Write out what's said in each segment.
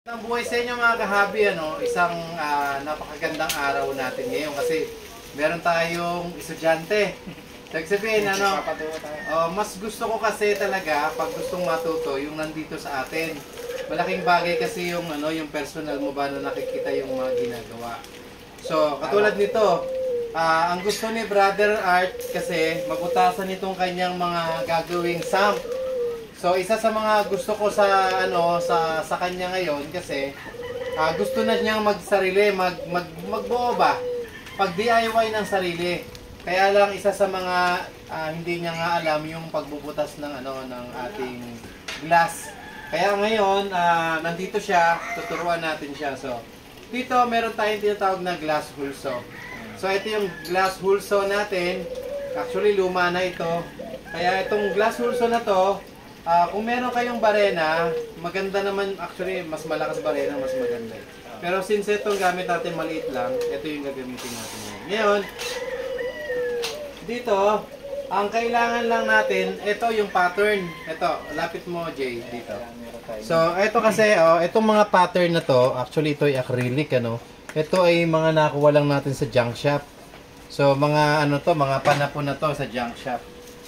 Ang buhay sa inyo mga kahabi, isang napakagandang araw natin ngayon kasi meron tayong estudyante. Sabihin, mas gusto ko kasi talaga pag gustong matuto yung nandito sa atin. Malaking bagay kasi yung yung personal mo ba na nakikita yung mga ginagawa. So, katulad nito, ang gusto ni Brother Art kasi mabutasan nitong kanyang mga gagawing sump. So isa sa mga gusto ko sa sa kanya ngayon kasi gusto na niyang magsarili, magbuo ba? Pag DIY ng sarili. Kaya lang isa sa mga hindi niya nga alam yung pagbubutas ng ng ating glass. Kaya ngayon nandito siya, tuturuan natin siya. So dito meron tayong tinatawag na glass hulso. So ito yung glass hulso natin. Actually luma na ito. Kaya itong glass hulso na to, kung meron kayong barena, maganda naman, actually mas malakas barena, mas maganda. Pero since itong gamit natin maliit lang, ito yung gagamitin natin ngayon. Dito, ang kailangan lang natin, ito yung pattern. Ito, lapit mo Jay, dito. So, ito kasi, itong mga pattern na to, actually ito ay acrylic, Ito ay mga nakuha lang natin sa junk shop. So, mga mga panapon na to sa junk shop.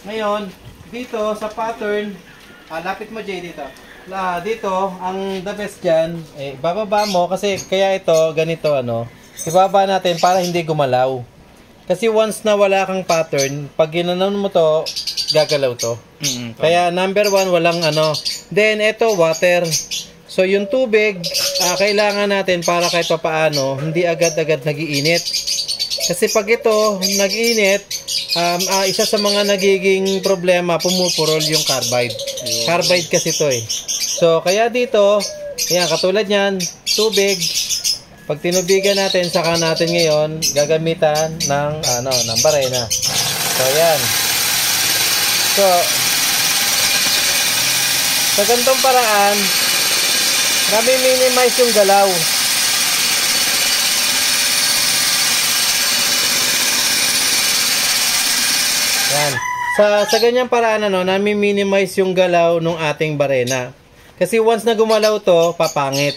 Ngayon, dito sa pattern, lapit mo Jay dito. Dito, ang the best dyan, bababa mo kasi kaya ito, ganito ibaba natin para hindi gumalaw. Kasi once na wala kang pattern, pag ginanon mo to, gagalaw to. Kaya number 1, walang Then ito, water. So yung tubig, kailangan natin para kahit papaano, hindi agad-agad nagiinit. Kasi pag ito nag-init, isa sa mga nagiging problema, pumupurol yung carbide. Carbide kasi ito So, kaya dito, ayan, katulad yan, tubig. Pag tinubigan natin, saka natin ngayon, gagamitan ng, ng barena. So, ayan. So, sa ganitong paraan, nami-minimize yung galaw. Yan. Sa ganyang paraan nami-minimize yung galaw ng ating barena. Kasi once na gumalaw to, papangit.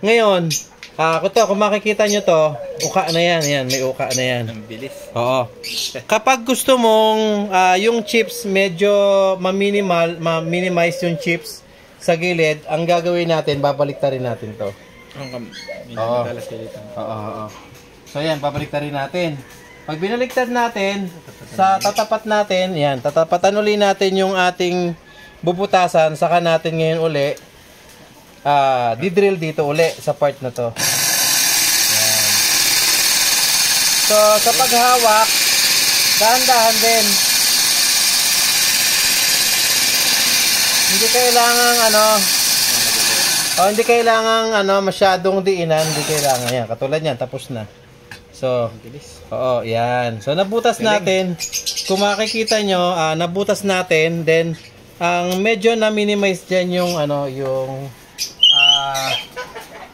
Ngayon, kung makikita nyo to, uka na yan, may uka na yan. Ang bilis. Oo. Kapag gusto mong yung chips medyo ma-minimize yung chips sa gilid, ang gagawin natin, babaliktarin natin to. Oo. So yan, babaliktarin natin. Pag binaliktad natin, sa tatapat natin, yan, tatapatan uli natin yung ating bubutasan, saka natin ngayon uli, didrill dito uli sa part na to. Yan. So, sa paghawak, dahan-dahan din. Hindi kailangan masyadong diinan, hindi kailangan yan. Katulad yan, tapos na. So, yan. So, nabutas natin. Kung makikita nyo, nabutas natin. Then, ang medyo na-minimize dyan yung,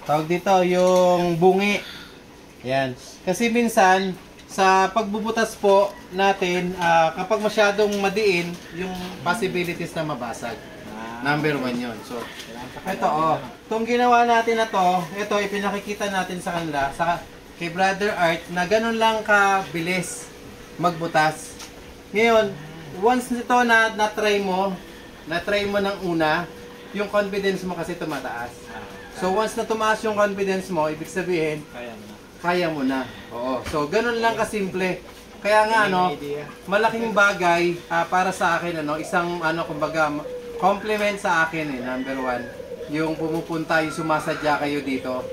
tawag dito, yung bungi. Yan. Kasi minsan, sa pagbubutas po natin, kapag masyadong madiin, yung possibilities na mabasag. Number 1 yun. So, ito, itong ginawa natin na to, ito, ipinakikita natin sa kanila, kay Brother Art, na ganun lang kabilis magbutas. Ngayon, once nito na-try mo ng una, yung confidence mo kasi tumataas. So, once na tumaas yung confidence mo, ibig sabihin, kaya mo na. Oo. So, ganun lang kasimple. Kaya nga, malaking bagay para sa akin, isang, kumbaga, compliment sa akin, number 1, yung pumupunta, yung sumasadya kayo dito.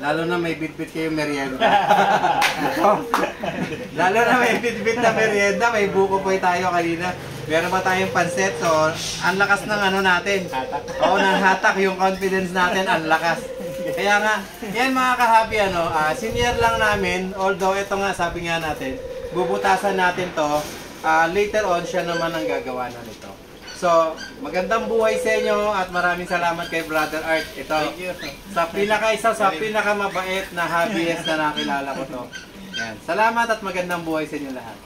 Lalo na may bitbit kayong merienda. Lalo na may bitbit na merienda. May buko po tayo kanina. Meron pa tayong panset. So, ang lakas ng natin. Oo, ng hatak. Yung confidence natin, ang lakas. Kaya nga, yan mga kahabi, senior lang namin. Although, ito nga, sabi nga natin, bubutasan natin to. Later on, siya naman ang gagawa na nito. So, magandang buhay sa inyo at maraming salamat kay Brother Art. Ito, sa pinakamabait na hobbyist na nakilala ko to. Yan. Salamat at magandang buhay sa inyo lahat.